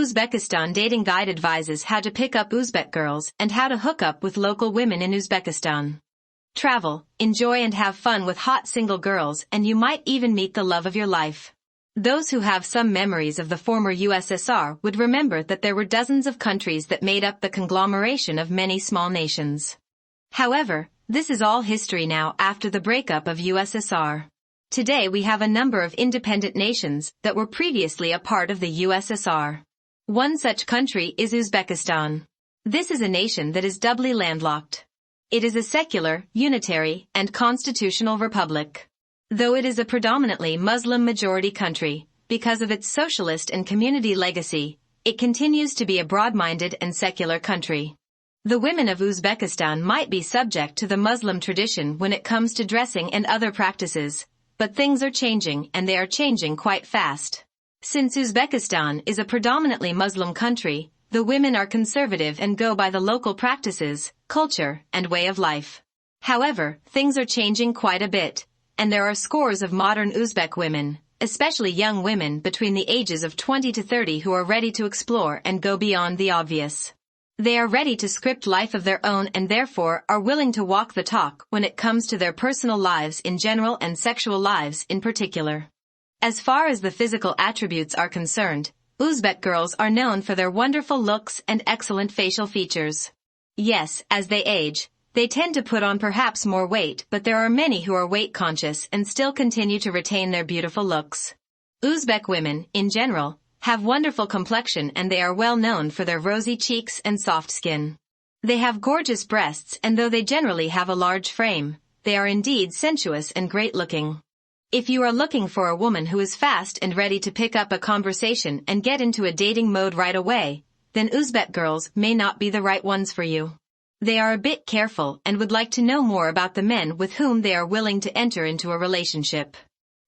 Uzbekistan Dating Guide advises how to pick up Uzbek girls and how to hook up with local women in Uzbekistan. Travel, enjoy and have fun with hot single girls, and you might even meet the love of your life. Those who have some memories of the former USSR would remember that there were dozens of countries that made up the conglomeration of many small nations. However, this is all history now after the breakup of USSR. Today we have a number of independent nations that were previously a part of the USSR. One such country is Uzbekistan. This is a nation that is doubly landlocked. It is a secular, unitary, and constitutional republic. Though it is a predominantly Muslim-majority country, because of its socialist and community legacy, it continues to be a broad-minded and secular country. The women of Uzbekistan might be subject to the Muslim tradition when it comes to dressing and other practices, but things are changing and they are changing quite fast. Since Uzbekistan is a predominantly Muslim country, the women are conservative and go by the local practices, culture, and way of life. However, things are changing quite a bit, and there are scores of modern Uzbek women, especially young women between the ages of 20 to 30 who are ready to explore and go beyond the obvious. They are ready to script life of their own and therefore are willing to walk the talk when it comes to their personal lives in general and sexual lives in particular. As far as the physical attributes are concerned, Uzbek girls are known for their wonderful looks and excellent facial features. Yes, as they age, they tend to put on perhaps more weight, but there are many who are weight conscious and still continue to retain their beautiful looks. Uzbek women, in general, have wonderful complexion and they are well known for their rosy cheeks and soft skin. They have gorgeous breasts and though they generally have a large frame, they are indeed sensuous and great looking. If you are looking for a woman who is fast and ready to pick up a conversation and get into a dating mode right away, then Uzbek girls may not be the right ones for you. They are a bit careful and would like to know more about the men with whom they are willing to enter into a relationship.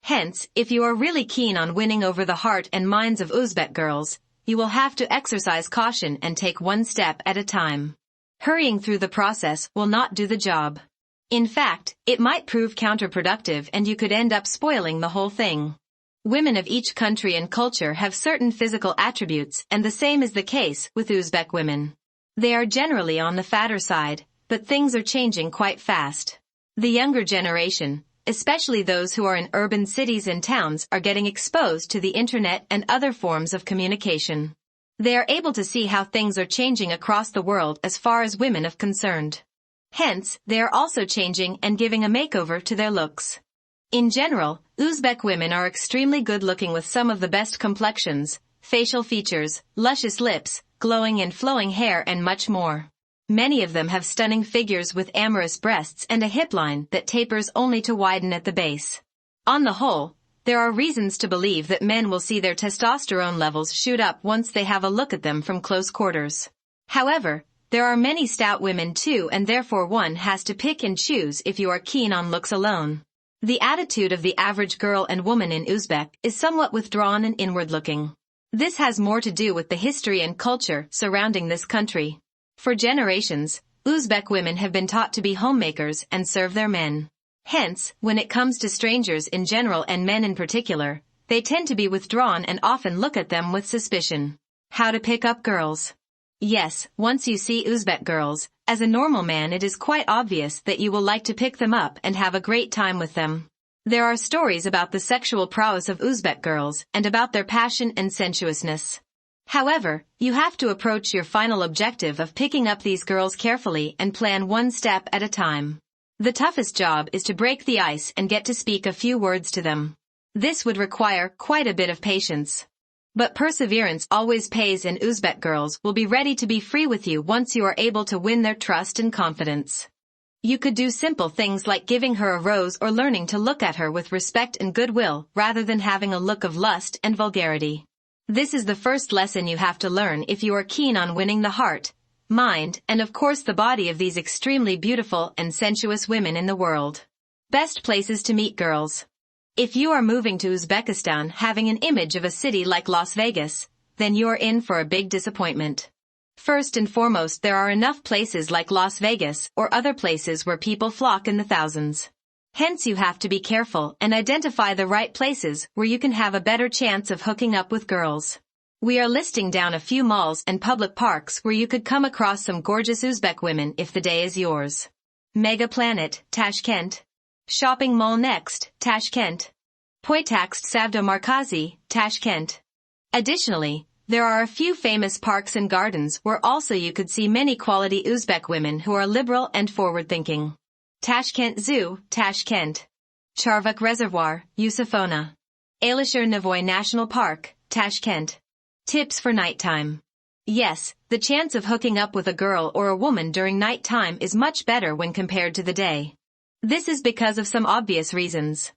Hence, if you are really keen on winning over the heart and minds of Uzbek girls, you will have to exercise caution and take one step at a time. Hurrying through the process will not do the job. In fact, it might prove counterproductive and you could end up spoiling the whole thing. Women of each country and culture have certain physical attributes and the same is the case with Uzbek women. They are generally on the fatter side, but things are changing quite fast. The younger generation, especially those who are in urban cities and towns, are getting exposed to the internet and other forms of communication. They are able to see how things are changing across the world as far as women are concerned. Hence, they are also changing and giving a makeover to their looks. In general, Uzbek women are extremely good-looking with some of the best complexions, facial features, luscious lips, glowing and flowing hair and much more. Many of them have stunning figures with amorous breasts and a hip line that tapers only to widen at the base. On the whole, there are reasons to believe that men will see their testosterone levels shoot up once they have a look at them from close quarters. However, there are many stout women too and therefore one has to pick and choose if you are keen on looks alone. The attitude of the average girl and woman in Uzbek is somewhat withdrawn and inward-looking. This has more to do with the history and culture surrounding this country. For generations, Uzbek women have been taught to be homemakers and serve their men. Hence, when it comes to strangers in general and men in particular, they tend to be withdrawn and often look at them with suspicion. How to pick up girls? Yes, once you see Uzbek girls, as a normal man it is quite obvious that you will like to pick them up and have a great time with them. There are stories about the sexual prowess of Uzbek girls and about their passion and sensuousness. However, you have to approach your final objective of picking up these girls carefully and plan one step at a time. The toughest job is to break the ice and get to speak a few words to them. This would require quite a bit of patience. But perseverance always pays and Uzbek girls will be ready to be free with you once you are able to win their trust and confidence. You could do simple things like giving her a rose or learning to look at her with respect and goodwill rather than having a look of lust and vulgarity. This is the first lesson you have to learn if you are keen on winning the heart, mind, and of course the body of these extremely beautiful and sensuous women in the world. Best places to meet girls. If you are moving to Uzbekistan having an image of a city like Las Vegas, then you are in for a big disappointment. First and foremost, there are enough places like Las Vegas or other places where people flock in the thousands. Hence you have to be careful and identify the right places where you can have a better chance of hooking up with girls. We are listing down a few malls and public parks where you could come across some gorgeous Uzbek women if the day is yours. Mega Planet, Tashkent. Shopping Mall Next, Tashkent. Poytaxt Savdo Markazi, Tashkent. Additionally, there are a few famous parks and gardens where also you could see many quality Uzbek women who are liberal and forward-thinking. Tashkent Zoo, Tashkent. Charvak Reservoir, Yusufona. Alisher Navoy National Park, Tashkent. Tips for nighttime. Yes, the chance of hooking up with a girl or a woman during nighttime is much better when compared to the day. This is because of some obvious reasons.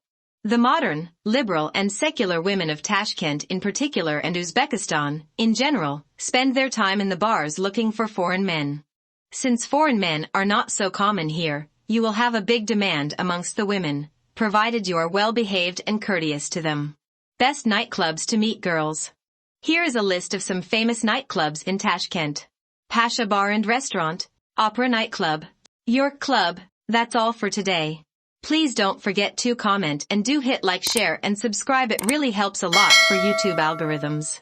The modern, liberal and secular women of Tashkent in particular and Uzbekistan, in general, spend their time in the bars looking for foreign men. Since foreign men are not so common here, you will have a big demand amongst the women, provided you are well-behaved and courteous to them. Best nightclubs to meet girls. Here is a list of some famous nightclubs in Tashkent. Pasha Bar and Restaurant, Opera Nightclub, York Club. That's all for today. Please don't forget to comment and do hit like, share and subscribe. It really helps a lot for YouTube algorithms.